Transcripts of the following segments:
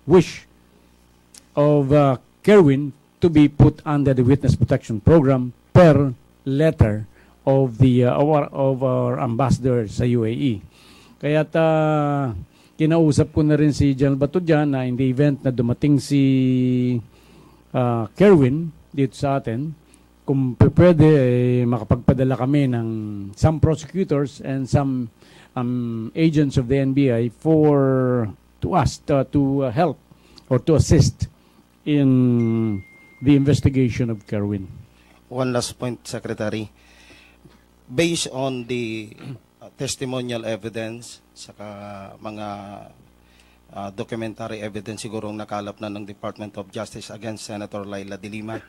wish of Kerwin to be put under the witness protection program per letter of our ambassador sa UAE. Kaya't kinausap ko na rin si General Bato dyan na in the event na dumating si Kerwin dito sa atin, kung pwede, makapagpadala kami ng some prosecutors and some agents of the NBI to help or to assist in the investigation of Kerwin. One last point, Secretary. Based on the testimonial evidence, saka mga documentary evidence sigurong nakalap na ng Department of Justice against Senator Laila de Lima,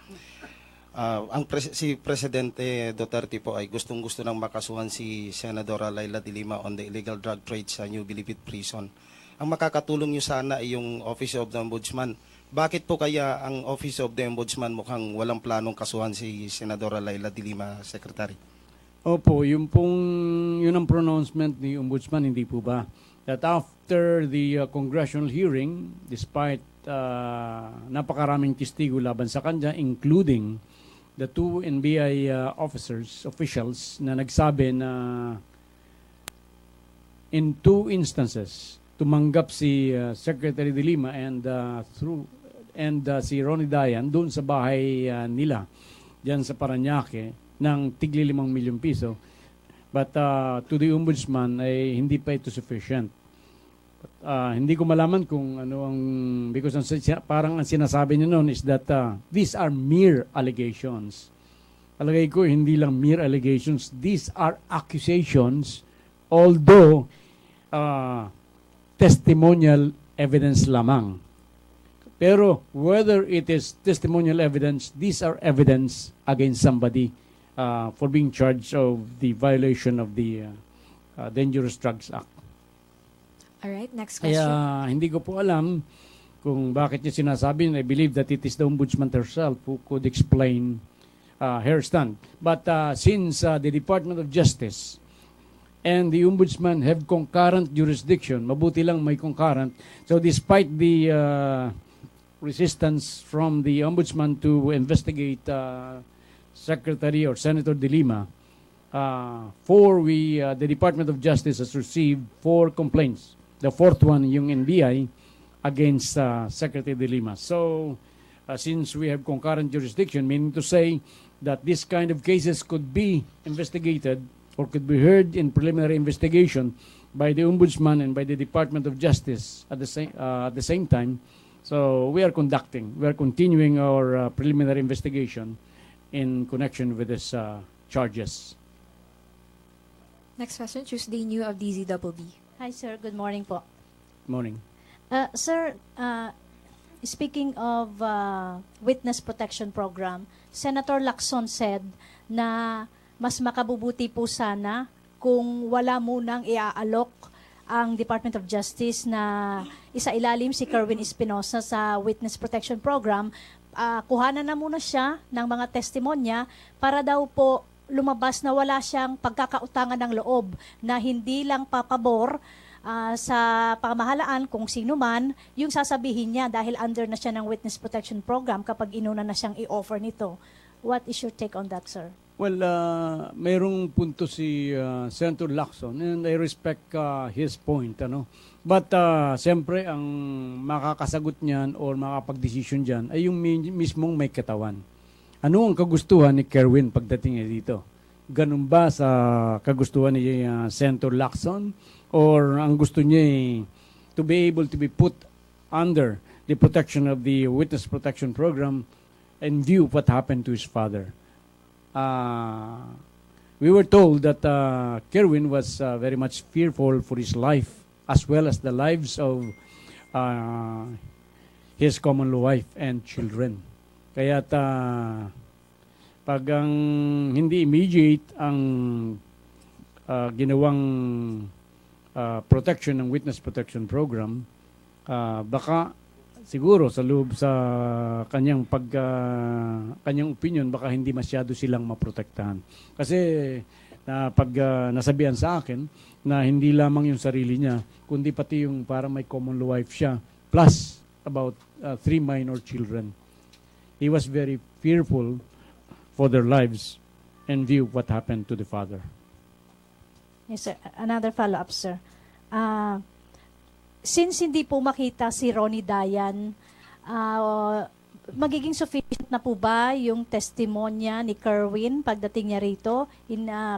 si Presidente Duterte po ay gustong-gusto nang makasuhan si Senadora Laila de Lima on the illegal drug trade sa New Bilibid Prison. Ang makakatulong nyo sana ay yung Office of the Ombudsman. Bakit po kaya ang Office of the Ombudsman mukhang walang planong kasuhan si Senadora Laila de Lima, Secretary? Opo, yun ang pronouncement ni Ombudsman, hindi po ba? That after the congressional hearing, despite napakaraming testigo laban sa kanya, including the two NBI officials na nagsabi na in two instances, tumanggap si Secretary de Lima and si Ronnie Dayan doon sa bahay nila diyan sa Parañaque ng tigli 5 milyong piso. But to the Ombudsman ay hindi pa ito sufficient. Hindi ko malaman kung ano ang, because parang ang sinasabi niya noon is that these are mere allegations. Palagay ko hindi lang mere allegations, these are accusations, although testimonial evidence lamang. Pero whether it is testimonial evidence, these are evidence against somebody for being charged of the violation of the Dangerous Drugs Act. All right, next question. Kaya hindi ko po alam kung bakit niya sinasabi. I believe that it is the Ombudsman herself who could explain her stand. But since the Department of Justice and the Ombudsman have concurrent jurisdiction, mabuti lang may concurrent. So despite the resistance from the Ombudsman to investigate Secretary or Senator de Lima, the Department of Justice has received 4 complaints. The 4th one, yung NBI, against Secretary de Lima. So, since we have concurrent jurisdiction, meaning to say that this kind of cases could be investigated or could be heard in preliminary investigation by the Ombudsman and by the Department of Justice at the same time. So, we are continuing our preliminary investigation in connection with these charges. Next question, Tuesday New of DZBB. Hi sir, good morning po. Morning. Sir, speaking of Witness Protection Program, Senator Lacson said na mas makabubuti po sana kung wala munang iaalok ang Department of Justice na isailalim si Kerwin Espinosa sa Witness Protection Program. Kuhanan na muna siya ng mga testimonya para daw po lumabas na wala siyang pagkakautangan ng loob, na hindi lang papabor sa pamahalaan kung sino man yung sasabihin niya dahil under na siya ng Witness Protection Program kapag inuna na siyang i-offer nito. What is your take on that, sir? Well, mayroong punto si Senator Lacson and I respect his point. But siyempre, ang makakasagot niyan or makapag-decision dyan ay yung mismong may katawan. Ano ang kagustuhan ni Kerwin pagdating niya dito? Ganun ba sa kagustuhan ni Senator Lacson? Or ang gusto niya to be able to be put under the protection of the Witness Protection Program in view of what happened to his father? We were told that Kerwin was very much fearful for his life as well as the lives of his common law wife and children. Kaya pag ang hindi immediate ang ginawang protection ng Witness Protection Program, baka siguro sa loob sa kanyang kanyang opinion, baka hindi masyado silang maprotektahan. Kasi pag nasabihan sa akin na hindi lamang yung sarili niya, kundi pati yung para may common law wife siya, plus about 3 minor children. He was very fearful for their lives in view of what happened to the father. Yes, sir. Another follow-up, sir. Since hindi po makita si Ronnie Dayan, magiging sufficient na po ba yung testimonya ni Kerwin pagdating niya rito,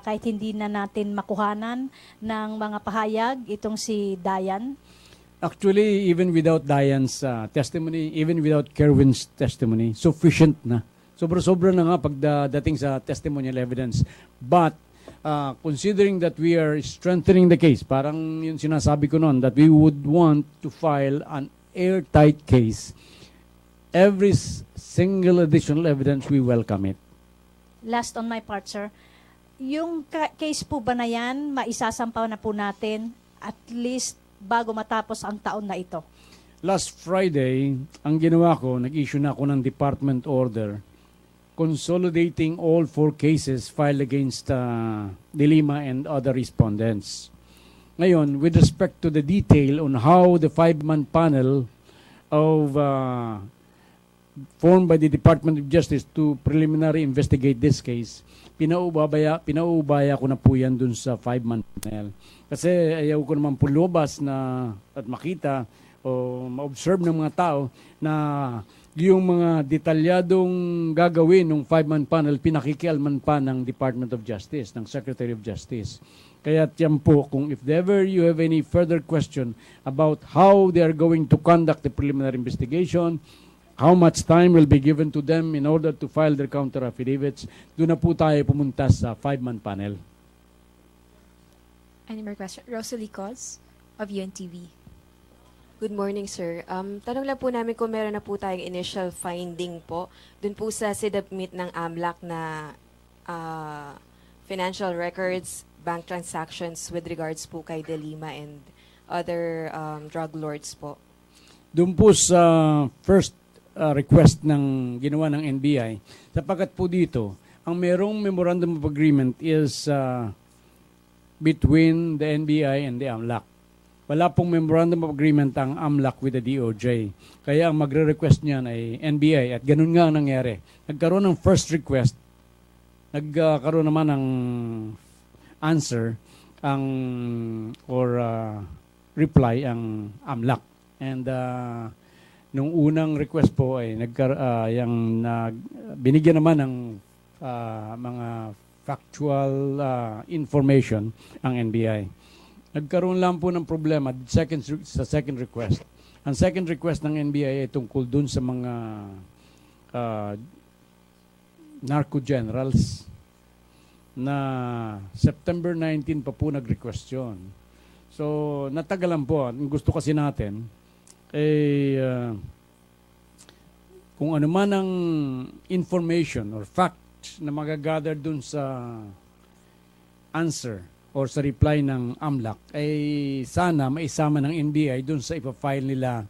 kahit hindi na natin makuhanan ng mga pahayag itong si Dayan? Actually, even without Dayan's testimony, even without Kerwin's testimony, sufficient na. Sobra-sobra na nga pagdating sa testimonial evidence. But considering that we are strengthening the case, parang yung sinasabi ko noon, that we would want to file an airtight case, every single additional evidence, we welcome it. Last on my part, sir. Yung case po ba na yan, maisasampaw na po natin at least bago matapos ang taon na ito? Last Friday, ang ginawa ko, nag-issue na ako ng department order consolidating all 4 cases filed against De Lima and other respondents. Ngayon, with respect to the detail on how the 5-man panel of formed by the Department of Justice to preliminary investigate this case, pinaubaya ko na po yan dun sa 5-man panel. Kasi ayaw ko naman po lumabas na at makita o ma-observe ng mga tao na yung mga detalyadong gagawin ng 5-man panel pinakikialman pa ng Department of Justice, ng Secretary of Justice. Kaya tiyan po, kung if ever you have any further question about how they are going to conduct the preliminary investigation, how much time will be given to them in order to file their counter affidavits, doon na po tayo pumunta sa 5-man panel. Any more questions? Rosalie Cos of UNTV. Good morning, sir. Tanong lang po namin kung meron na po tayong initial finding po dun po sa sinubmit ng AMLAC na financial records, bank transactions with regards po kay De Lima and other drug lords po. Doon po sa first request ng ginawa ng NBI, sapagkat po dito, ang merong memorandum of agreement is between the NBI and the AMLAC. Wala pong memorandum of agreement ang AMLAC with the DOJ. Kaya ang magre-request niyan ay NBI at ganun nga ang nangyari. Nagkaroon ng first request, nagkaroon naman ng answer reply ang AMLAC. And nung unang request po ay binigyan naman ng mga factual information ang NBI. Nagkaroon lang po ng problema sa second request. Ang second request ng NBI ay tungkol dun sa mga narco generals na September 19 pa po nag-request yun. So, natagalan po. Ang gusto kasi natin kung ano man ang information or fact na magagather dun sa answer or sa reply ng AMLAC, ay sana maisama ng NBI dun sa ipafile nila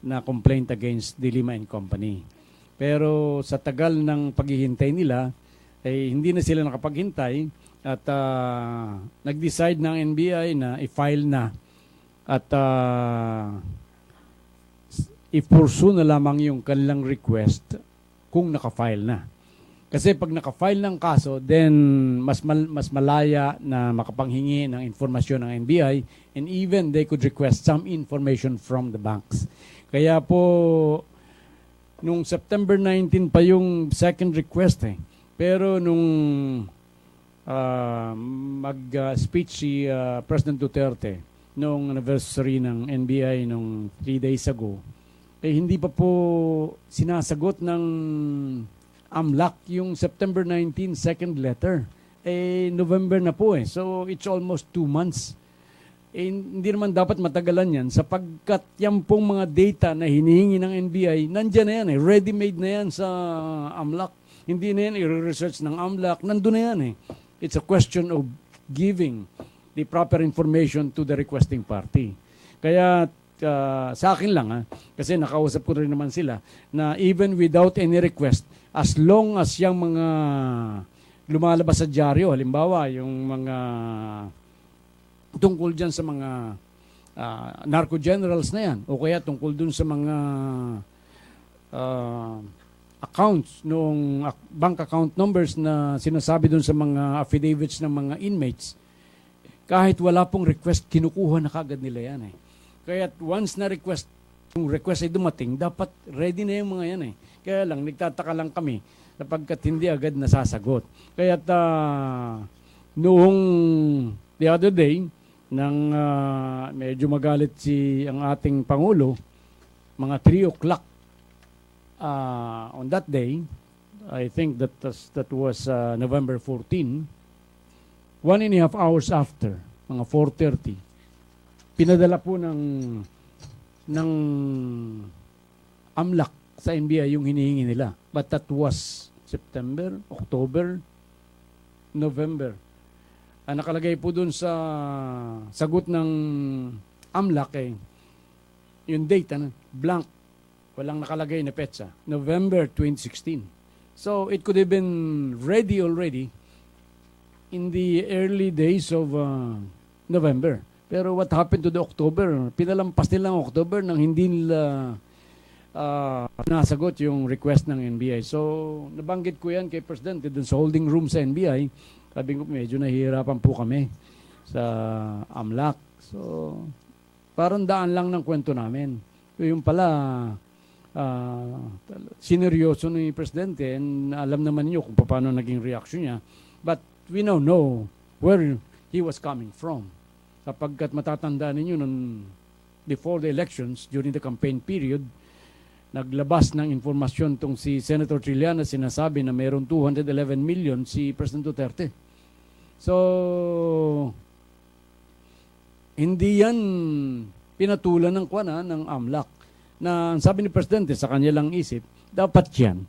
na complaint against De Lima and Company. Pero sa tagal ng paghihintay nila, ay hindi na sila nakapaghintay at nag-decide ng NBI na i-file na at i-pursue na lamang yung kanilang request kung naka-file na. Kasi pag naka-file ng kaso, then mas malaya na makapanghingi ng informasyon ng NBI and even they could request some information from the banks. Kaya po, nung September 19 pa yung second request Pero nung mag-speech si President Duterte nung anniversary ng NBI nung 3 days ago, hindi pa po sinasagot ng AMLAC yung September 19 second letter. November na po So, it's almost 2 months. Hindi naman dapat matagalan yan sapagkat yan pong mga data na hinihingi ng NBI, nandyan na yan ready-made na yan sa AMLAC. Hindi na yan i-research ng AMLAC, nandun na yan It's a question of giving the proper information to the requesting party. Kaya sa akin lang kasi nakausap ko rin naman sila na even without any request, as long as yung mga lumalabas sa dyaryo, halimbawa yung mga tungkol dyan sa mga narco generals na yan o kaya tungkol dun sa mga accounts nung bank account numbers na sinasabi dun sa mga affidavits ng mga inmates, kahit wala pong request, kinukuha na kagad nila yan eh. Kaya once na request, yung request ay dumating, dapat ready na yung mga yan eh. Kaya lang, nagtataka lang kami sapagkat hindi agad nasasagot. Kaya noong the other day, nang medyo magalit ang ating Pangulo, mga 3 o'clock on that day, I think that was November 14, 1.5 hours after, mga 4:30, pinadala po ng AMLAC sa NBI yung hinihingi nila. But that was September, October, November. Nakalagay po dun sa sagot ng AMLAC yung date, blank. Walang nakalagay na petsa. November 2016. So it could have been ready already in the early days of November. Pero what happened to the October? Pinalampas nila ang October nang hindi nila nasagot yung request ng NBI. So nabanggit ko yan kay Presidente dun sa holding room sa NBI. Sabi ko, medyo nahihirapan po kami sa AMLAC. So parang daan lang ng kwento namin. Yung pala, sineryoso ni Presidente and alam naman niyo kung paano naging reaction niya. But we now know where he was coming from. Sapagkat matatandaan ninyo nung before the elections, during the campaign period, naglabas ng informasyon tong si Senator Trillanes, sinasabi na mayroon 211 million si President Duterte. So, hindi yan pinatulan ng ng AMLAC. Na sabi ni Presidente sa kanya lang isip, dapat yan,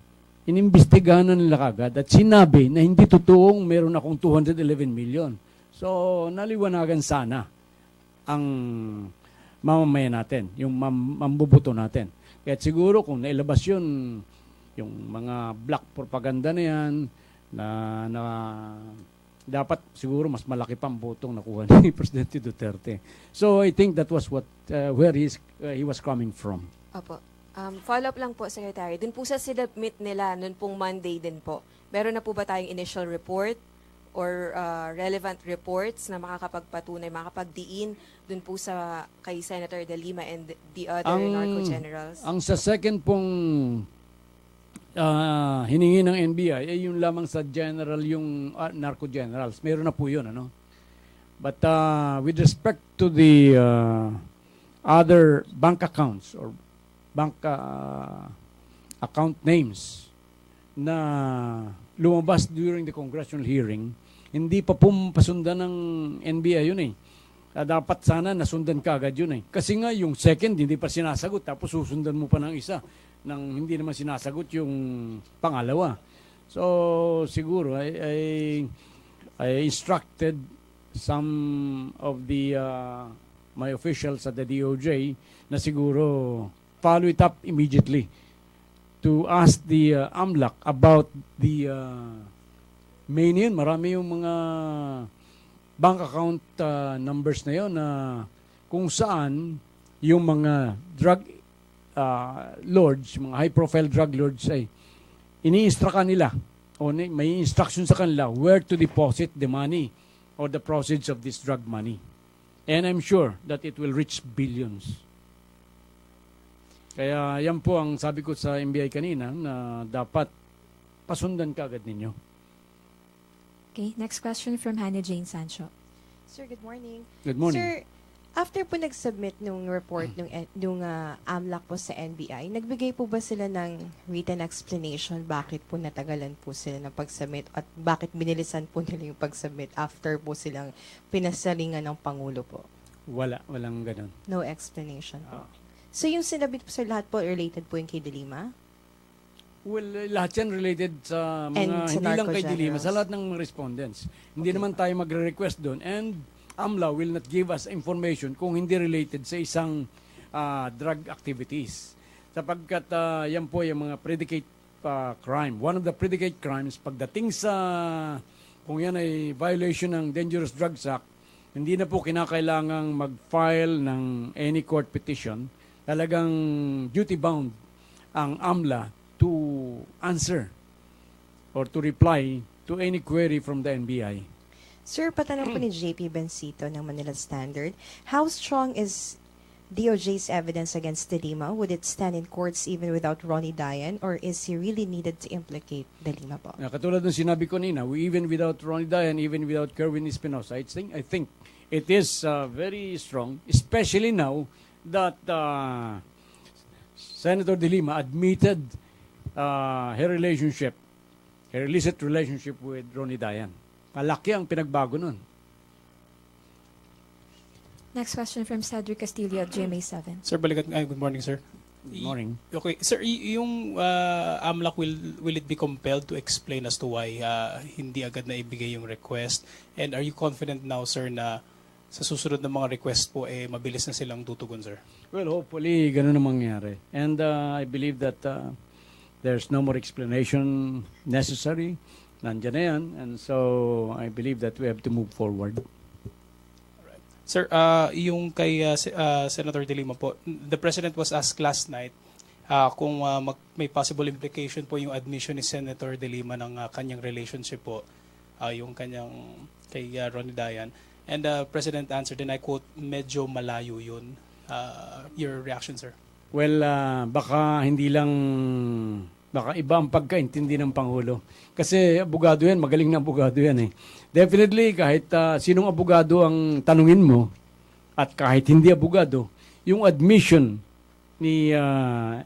inimbestigahan na nila kagad at sinabi na hindi totoong meron akong 211 million. So, naliwanagan sana ang mamamayan natin, yung mambubuto natin. Kaya siguro kung nailabas yun, yung mga black propaganda na yan, na dapat siguro mas malaki pang botong nakuha ni Presidente Duterte. So, I think that was where he was coming from. Opo. Follow-up lang po, Secretary. Dun po sa sinubmit nila, nun pong Monday din po, meron na po ba tayong initial report or relevant reports na makakapagpatunay, makakapagdiin dun po sa kay Senator De Lima and the other narco generals? Ang sa second pong hiningi ng NBI ay yung lamang sa general, yung narco generals. Meron na po yun, ano? But with respect to the other bank accounts or bank account names na lumabas during the congressional hearing, hindi pa pasundan ng NBI yun eh. Dapat sana nasundan ka agad yun eh. Kasi nga yung second hindi pa sinasagot tapos susundan mo pa ng isa nang hindi naman sinasagot yung pangalawa. So siguro I instructed some of the my officials at the DOJ na siguro follow it up immediately to ask the AMLAC about the main yun. Marami yung mga bank account numbers na yun na kung saan yung mga drug lords, mga high-profile drug lords ay ini-instruct nila o may instruction sa kanila where to deposit the money or the proceeds of this drug money. And I'm sure that it will reach billions. Kaya yan po ang sabi ko sa NBI kanina na dapat pasundan ka agad ninyo. Okay, next question from Hannah Jane Sancho. Sir, good morning. Good morning. Sir, after po nag-submit nung report nung AMLAC po sa NBI, nagbigay po ba sila ng written explanation bakit po natagalan po sila ng pag-submit at bakit binilisan po nila yung pag-submit after po silang pinasalingan ng Pangulo po? Walang ganun. No explanation po. So yung sinabi po sa lahat po, related po yung kay De Lima? Well, lahat yan related sa mga, And sa hindi lang kay narco De Lima, generals. sa lahat ng respondents. Hindi naman tayo magre-request doon. And AMLA will not give us information kung hindi related sa isang drug activities. Sapagkat yan po yung mga predicate crime. One of the predicate crimes, pagdating sa, kung yan ay violation ng Dangerous Drugs Act, Hindi na po kinakailangang mag-file ng any court petition. Talagang duty-bound ang AMLA to answer or to reply to any query from the NBI. Sir, patanong po ni JP Bencito ng Manila Standard, how strong is DOJ's evidence against De Lima? Would it stand in courts even without Ronnie Dayan, or is he really needed to implicate De Lima po? Katulad ng sinabi ko nina, even without Ronnie Dayan, even without Kerwin Espinosa, I think it is very strong, especially now that Senator De Lima admitted her illicit relationship with Ronnie Dayan. Malaki ang pinagbago nun. Next question from Cedric Castillo of GMA7. Sir, good morning, sir. Good morning. Okay, sir, yung AMLAC will it be compelled to explain as to why hindi agad na ibigay yung request? And are you confident now, sir, na sa susunod na mga request po mabilis na silang tutugon, sir? Well, hopefully ganun ang mangyari. And I believe that there's no more explanation necessary. Nandiyan na yan. And so I believe that we have to move forward. Sir, yung kay Senator De Lima po, the President was asked last night kung may possible implication po yung admission ni Senator De Lima ng kanyang relationship po, yung kanyang kay Ronnie Dayan. And the President answered, and I quote, medyo malayo yun. Your reaction, sir? Well, baka iba ang pagkaintindi ng Pangulo. Kasi abogado yan, magaling na abogado yan eh. Definitely, kahit sinong abogado ang tanungin mo, at kahit hindi abogado, yung admission ni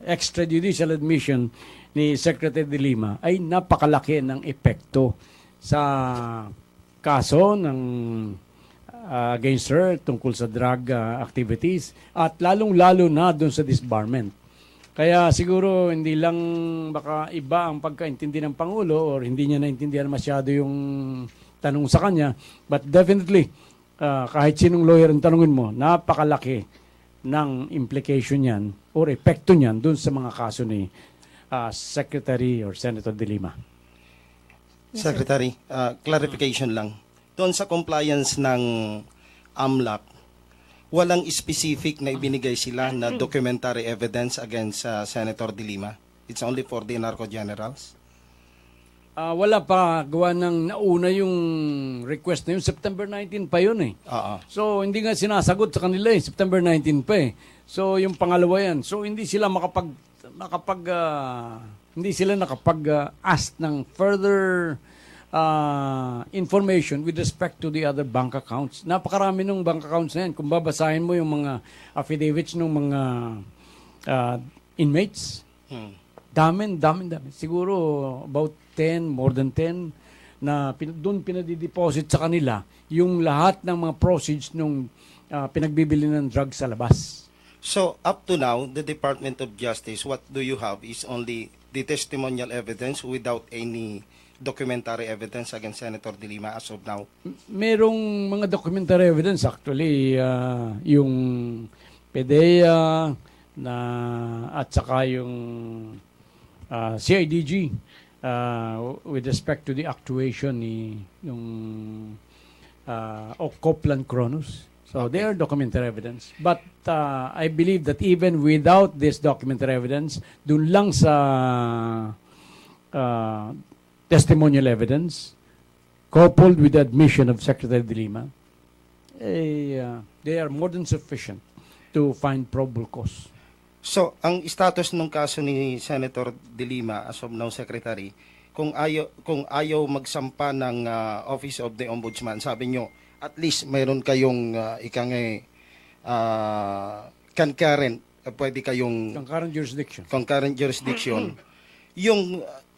extrajudicial admission ni Secretary De Lima ay napakalaki ng epekto sa kaso ng against her tungkol sa drug activities at lalong-lalo na doon sa disbarment. Kaya siguro hindi lang baka iba ang pagkaintindi ng Pangulo or hindi niya naintindihan masyado yung tanong sa kanya. But definitely, kahit sinong lawyer ang tanongin mo, napakalaki ng implication niyan or epekto niyan dun sa mga kaso ni Secretary or Senator De Lima. Yes, Secretary, clarification lang. Doon sa compliance ng AMLAC, walang specific na ibinigay sila na documentary evidence against Senator De Lima. It's only for the narco generals. Wala pa gawa ng nauna yung request na yun. September 19 pa yun eh. So hindi nga sinasagot sa kanila eh. September 19 pa eh. So yung pangalawa yan. So hindi sila hindi sila nakapag-ask ng further information with respect to the other bank accounts. Napakarami ng bank accounts na yan. Kung babasahin mo yung mga affidavits ng mga inmates, dami. Siguro about 10, more than 10, na doon pinadideposit sa kanila yung lahat ng mga proceeds nung pinagbibili ng drugs sa labas. So, up to now, the Department of Justice, what do you have is only the testimonial evidence without any documentary evidence against Senator De Lima as of now? Merong mga documentary evidence actually, yung PDEA at saka yung CIDG with respect to the actuation ni yung Copeland Cronus. So they are documentary evidence. But I believe that even without this documentary evidence, dun lang sa testimonial evidence, coupled with the admission of Secretary De Lima, they are more than sufficient to find probable cause. So, ang status ng kaso ni Senator De Lima as of now, Secretary, kung ayaw magsampa ng Office of the Ombudsman, sabi nyo, at least mayroon kayong concurrent, pwede kayong concurrent jurisdiction.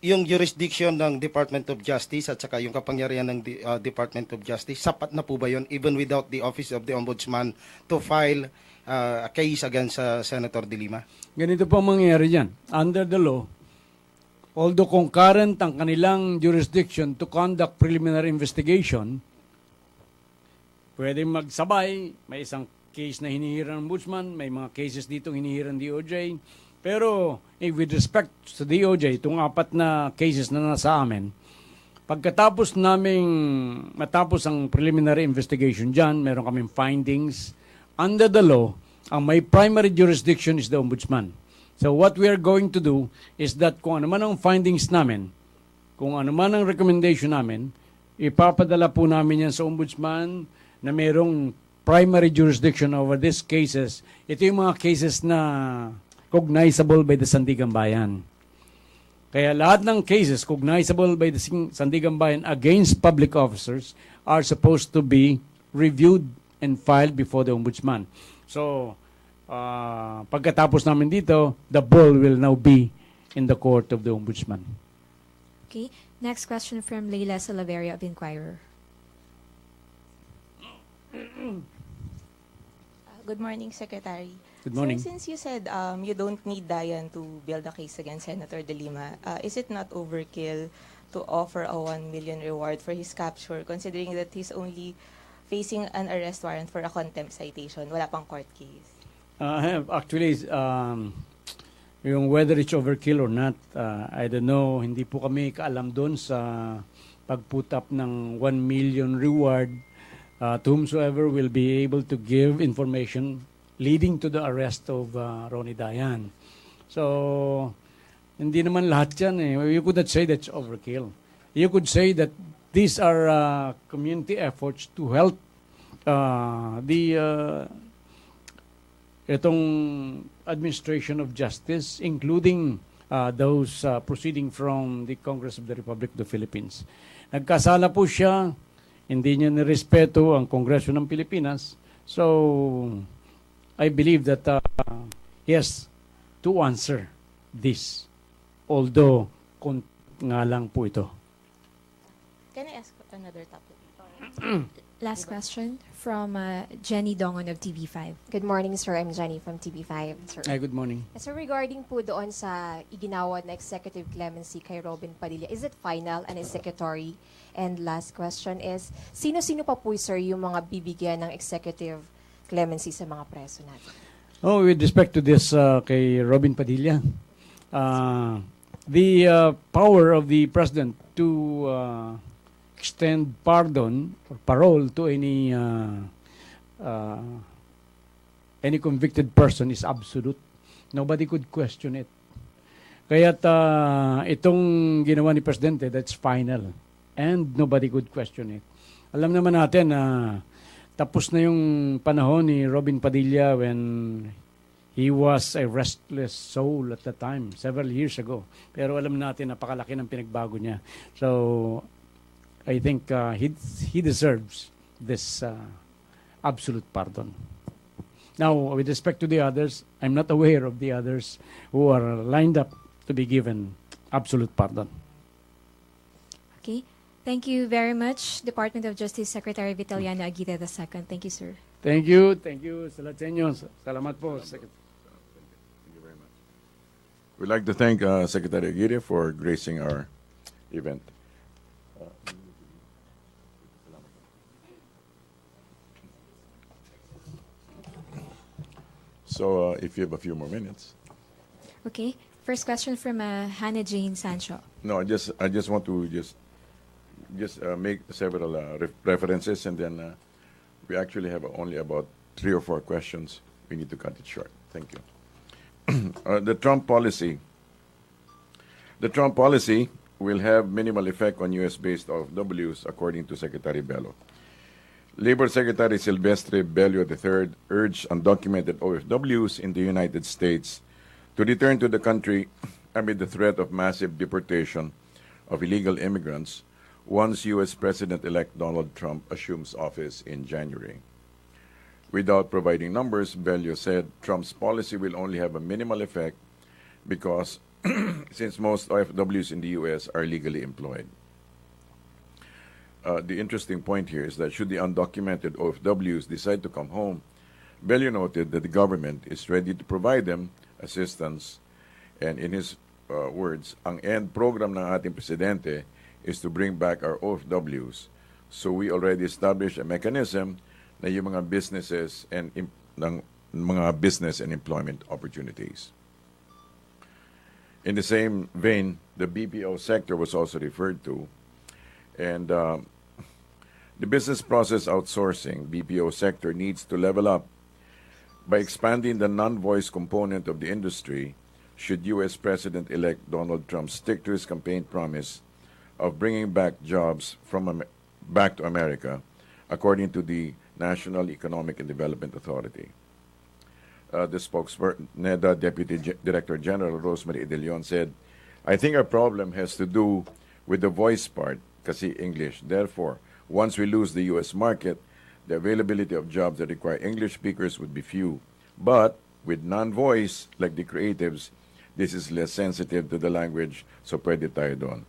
Yung jurisdiction ng Department of Justice at saka yung kapangyarihan ng Department of Justice, sapat na po ba yun even without the Office of the Ombudsman to file a case against Senator De Lima? Ganito po ang mangyayari dyan. Under the law, although concurrent ang kanilang jurisdiction to conduct preliminary investigation, pwede magsabay, may isang case na hinihiran ng Ombudsman, may mga cases dito hinihiran ng DOJ, pero with respect sa DOJ, itong 4 na cases na nasa amin, Pagkatapos matapos ang preliminary investigation dyan, meron kaming findings. Under the law, ang may primary jurisdiction is the Ombudsman. So what we are going to do is that kung ano man ang findings namin, kung ano man ang recommendation namin, ipapadala po namin yan sa Ombudsman na merong primary jurisdiction over these cases. Ito yung mga cases na cognizable by the Sandigan Bayan. Kaya lahat ng cases cognizable by the Sandigan Bayan against public officers are supposed to be reviewed and filed before the Ombudsman. So, pagkatapos namin dito, the ball will now be in the court of the Ombudsman. Okay. Next question from Leila Salaveria of Inquirer. Good morning, Secretary. Good morning. Sir, since you said you don't need Dayan to build a case against Senator De Lima, is it not overkill to offer a 1 million reward for his capture, considering that he's only facing an arrest warrant for a contempt citation, wala pang court case? Actually, yung whether it's overkill or not, I don't know, hindi po kami kaalam doon sa pag-put up ng 1 million reward to whomsoever will be able to give information leading to the arrest of Ronnie Dayan. So, hindi naman lahat yan eh. You could not say that's overkill. You could say that these are community efforts to help itong administration of justice, including those proceeding from the Congress of the Republic of the Philippines. Nagkasala po siya, hindi niya nirespeto ang Kongreso ng Pilipinas. So, I believe that he has to answer this. Although, nga lang po ito. Can I ask another topic? Last question from Jenny Dongon of TV5. Good morning, sir. I'm Jenny from TV5. Sir. Ay, good morning. So regarding po doon sa iginawa na executive clemency kay Robin Padilla, is it final and executory? And last question is, sino-sino pa po, sir, yung mga bibigyan ng executive clemency sa mga preso natin? Oh, with respect to this kay Robin Padilla, the power of the President to extend pardon or parole to any convicted person is absolute. Nobody could question it. Kaya't itong ginawa ni Presidente, that's final. And nobody could question it. Alam naman natin na tapos na yung panahon ni Robin Padilla when he was a restless soul at the time, several years ago. Pero alam natin, napakalaki ng pinagbago niya. So, I think he deserves this absolute pardon. Now, with respect to the others, I'm not aware of the others who are lined up to be given absolute pardon. Okay. Thank you very much, Department of Justice Secretary Vitaliano Aguirre II. Thank you, sir. Thank you. Thank you sa lahat sa inyo. Salamat po. Thank you very much. We'd like to thank Secretary Aguirre for gracing our event. So, if you have a few more minutes. Okay. First question from Hannah Jane Sancho. No, I just want to make several references, and then we actually have only about 3 or 4 questions. We need to cut it short. Thank you. The Trump policy will have minimal effect on U.S.-based OFWs, according to Secretary Bello. Labor Secretary Silvestre Bello III urged undocumented OFWs in the United States to return to the country amid the threat of massive deportation of illegal immigrants once U.S. President-elect Donald Trump assumes office in January. Without providing numbers, Bello said Trump's policy will only have a minimal effect because since most OFWs in the U.S. are legally employed. The interesting point here is that should the undocumented OFWs decide to come home, Bello noted that the government is ready to provide them assistance, and in his words, ang end program ng ating presidente is to bring back our OFWs. So we already established a mechanism na yung mga businesses and mga business and employment opportunities. In the same vein, the BPO sector was also referred to, And the business process outsourcing BPO sector needs to level up by expanding the non-voice component of the industry. Should U.S. President-elect Donald Trump stick to his campaign promise of bringing back jobs from back to America, according to the National Economic and Development Authority. The spokesperson, NEDA Deputy Director General Rosemary De Leon said, "I think our problem has to do with the voice part, kasi English. Therefore, once we lose the U.S. market, the availability of jobs that require English speakers would be few. But with non-voice, like the creatives, this is less sensitive to the language, so pwede tayo doon."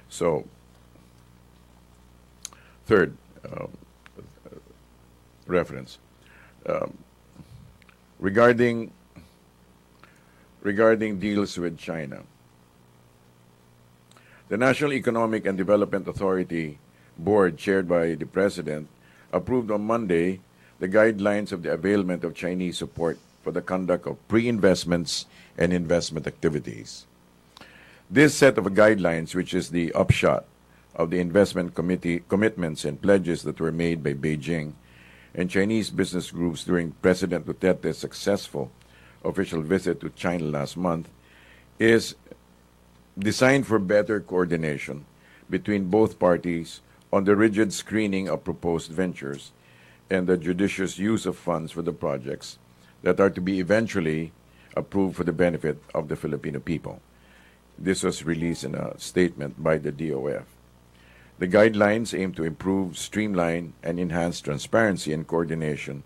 So, third reference. Regarding deals with China, the National Economic and Development Authority Board, chaired by the President, approved on Monday the guidelines of the availment of Chinese support for the conduct of pre-investments and investment activities. This set of guidelines, which is the upshot of the investment committee commitments and pledges that were made by Beijing and Chinese business groups during President Duterte's successful official visit to China last month, is designed for better coordination between both parties on the rigid screening of proposed ventures and the judicious use of funds for the projects that are to be eventually approved for the benefit of the Filipino people. This was released in a statement by the DOF. The guidelines aim to improve, streamline, and enhance transparency and coordination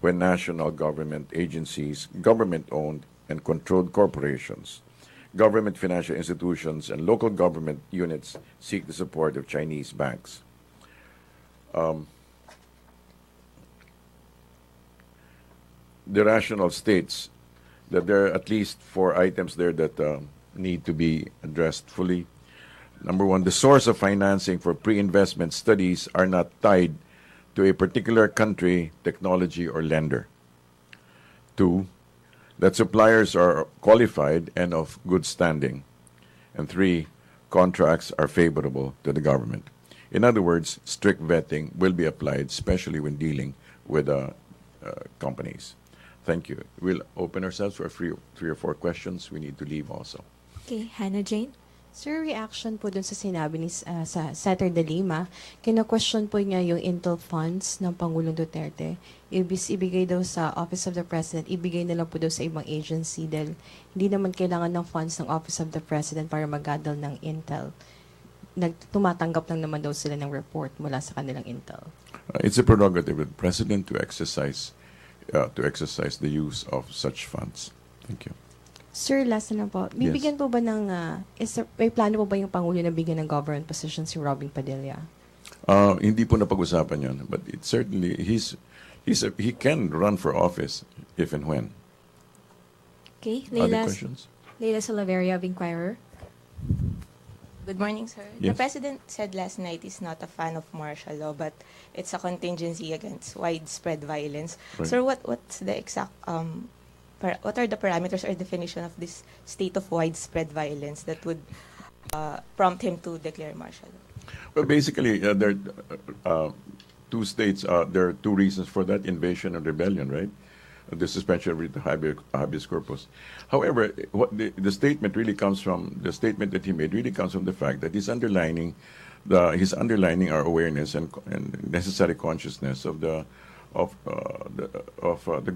when national government agencies, government-owned and controlled corporations, government financial institutions, and local government units seek the support of Chinese banks. The rationale states that there are at least 4 items there that need to be addressed fully. Number 1, the source of financing for pre-investment studies are not tied to a particular country, technology, or lender. 2, that suppliers are qualified and of good standing. And 3, contracts are favorable to the government. In other words, strict vetting will be applied, especially when dealing with companies. Thank you. We'll open ourselves for 3 or 4 questions. We need to leave also. Okay, Hannah Jane. Sir, reaction po dun sa sinabi ni sa Senator De Lima, kina-question po niya yung Intel funds ng Pangulong Duterte. Ibigay daw sa Office of the President, ibigay na lang po daw sa ibang agency dahil hindi naman kailangan ng funds ng Office of the President para mag-gaddle ng Intel. Tumatanggap lang naman daw sila ng report mula sa kanilang Intel. It's a prerogative of the President to exercise the use of such funds. Thank you. Sir, last na po. Bibigyan po ba ng, may plano po ba yung Pangulo na bigyan ng government position si Robin Padilla? Hindi po napag-usapan yun, but it certainly, he can run for office if and when. Okay, Other questions? Leila Salaveria of Inquirer. Good morning, sir. Yes. The President said last night he's not a fan of martial law, but it's a contingency against widespread violence. Right. Sir, what's the exact what are the parameters or definition of this state of widespread violence that would prompt him to declare martial law? Well, basically, there are 2 states. There are 2 reasons for that: invasion and rebellion, right? The suspension of the habeas corpus. However, what the statement really comes from, the statement that he made really comes from the fact that he's underlining our awareness and necessary consciousness of the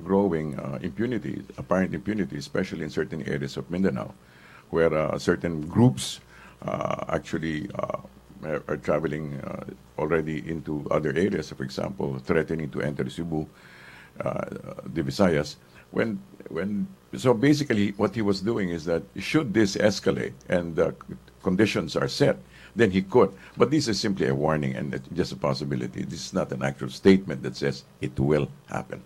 growing impunity, apparent impunity, especially in certain areas of Mindanao, where certain groups actually are traveling already into other areas. For example, threatening to enter Cebu, the Visayas. So basically, what he was doing is that should this escalate and the conditions are set, then he could. But this is simply a warning and just a possibility. This is not an actual statement that says it will happen.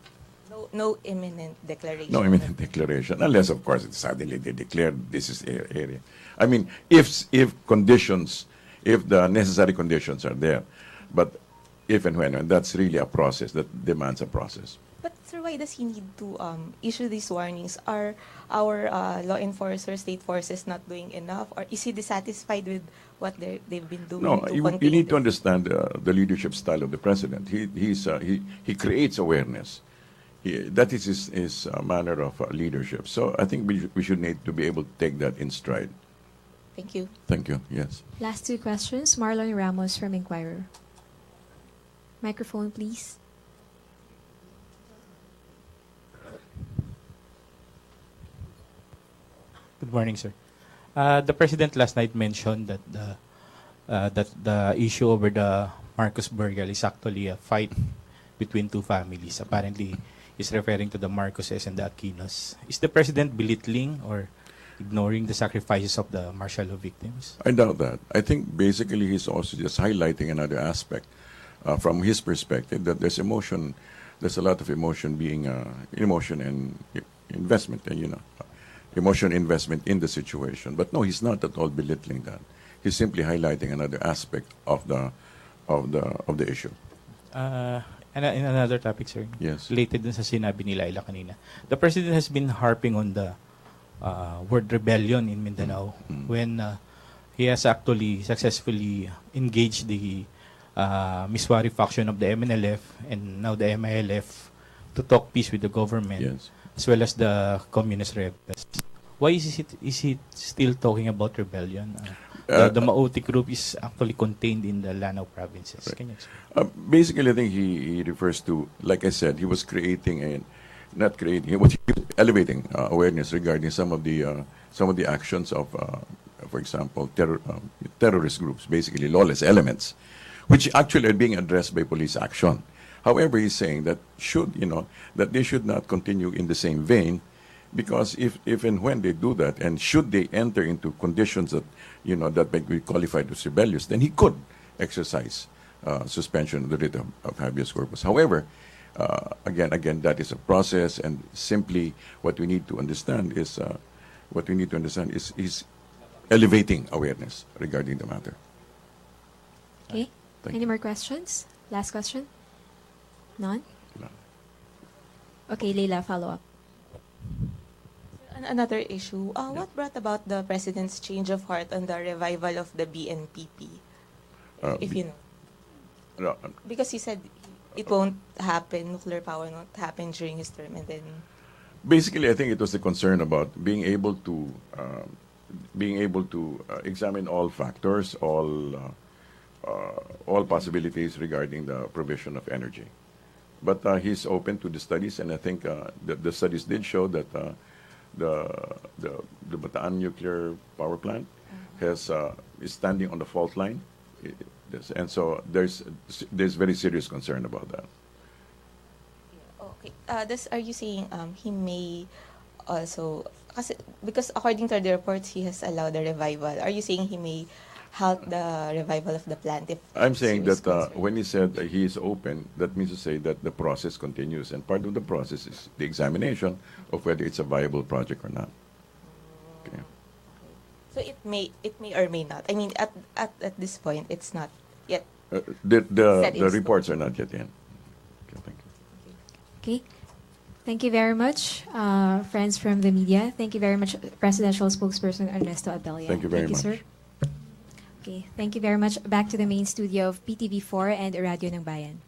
No imminent declaration. No imminent declaration, unless, of course, suddenly they declare this is area. I mean, if the necessary conditions are there, but if and when, and that's really a process that demands a process. But sir, why does he need to issue these warnings? Are our law enforcers, state forces not doing enough? Or is he dissatisfied with what they've been doing No, to you contain need to this? understand the leadership style of the president. He creates awareness. That is his manner of leadership. So I think we should need to be able to take that in stride. Thank you. Thank you. Yes. Last two questions. Marlon Ramos from Inquirer. Microphone, please. Good morning, sir. The president last night mentioned that the issue over the Marcos burial is actually a fight between two families. Apparently, he's referring to the Marcoses and the Aquinos. Is the president belittling or ignoring the sacrifices of the martial law victims? I doubt that. I think basically he's also just highlighting another aspect from his perspective that there's emotion, there's a lot of emotion being emotion and investment, and emotion investment in the situation. But no, he's not at all belittling that. He's simply highlighting another aspect of the issue. And in another topic, sir, Yes. related dun sa sinabi ni Laila kanina, the president has been harping on the word rebellion in Mindanao when he has actually successfully engaged the Miswari faction of the MNLF and now the MILF to talk peace with the government, Yes. as well as the communist rebels. Why is he still talking about rebellion? The Maoti group is actually contained in the Lanao provinces. Right. Can you explain? Basically, I think he refers to, like I said, he was creating he was elevating awareness regarding some of the actions of, for example, terrorist groups, basically lawless elements, which actually are being addressed by police action. However, he's saying that that they should not continue in the same vein, because if and when they do that, and should they enter into conditions that that might be qualified as rebellious, then he could exercise suspension of the writ of habeas corpus. However, again, that is a process, and simply what we need to understand is elevating awareness regarding the matter. Okay. Thank Any you. more questions? Last question? None? No. Okay, Leila, follow up. Another issue, what brought about the president's change of heart on the revival of the BNPP? If you know. No, Because he said it won't happen, nuclear power won't happen during his term, and then... basically, I think it was a concern about being able to examine all factors, all possibilities regarding the provision of energy. But he's open to the studies, and I think the studies did show that the Bataan nuclear power plant is standing on the fault line, and so there's very serious concern about that. Okay. Are you saying he may also, because according to the reports, he has allowed the revival. Are you saying he may halt the revival of the plant? I'm saying serious that concern? when he said that he is open, that means to say that the process continues, and part of the process is the examination of whether it's a viable project or not. Okay. So it may or may not. I mean, at this point, it's not yet. The Set in reports are not yet in. Okay, thank you. Okay. Thank you very much, friends from the media. Thank you very much, Presidential Spokesperson Ernesto Abella. Thank you very much. Sir. Okay, thank you very much. Back to the main studio of PTV4 and Radio ng Bayan.